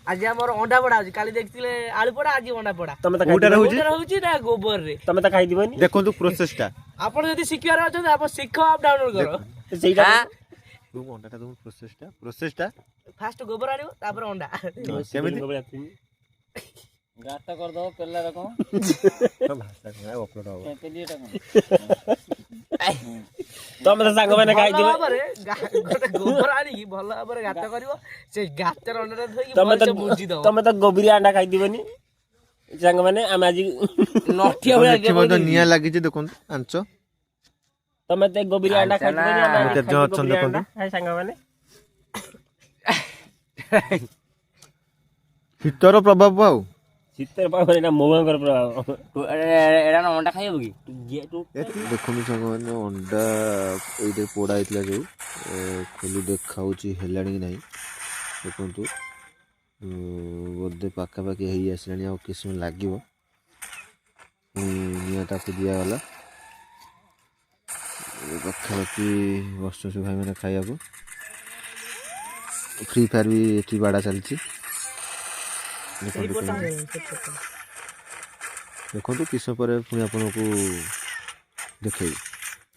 आज आम अंडा पड़ा होची काली देखथिले आलू पड़ा आज अंडा पड़ा तमे त कोटा रहउची होची ना गोबर रे तमे त खाइ दिबनी देखंतु प्रोसेस टा आपण जदी सिक्योर अछन आपण सिखो आप डाउनलोड करो ସେଇଟା तुम अंडा टा तुम प्रोसेस टा फास्ट गोबर आनियो तापर अंडा केमिति गात कर दो पेला रकम तो भाषा का अपलोड हो पेलिएटा तमे त सांग माने खाइ दिबे गोटे गोबर आनी की भल भाबरे गात करिवो से गातर अंडा धोई तमे भल से मुंजी दो तमे त गोबरी अंडा खाइ दिबनी सांग माने हम आज नठिया होया देखि मत निया लागि जे देखंतु आंचो तमे त गोबरी अंडा खाइ दिबनी हम केते जण अछन देखंतु हाय सांग माने शीतर प्रभाव पाउ শীতের পাবে না মোবাঙ্গর প্রভাব एडा न अंडा खाइबो की तू देखंतु संग माने अंडा एइदे पोड़ा आइतला जो खोली देखाउची हेलाणी नाही देखंतु बोधे पाखा पाखी हेई आसलाणी आ किस समय लागिवो निया ताकू दिया गला पाखा पाखी बस भाई मैंने खाइबा को फ्री फायर भी एठी बाड़ा चलची देखो किस पर पुणी आपको देखे।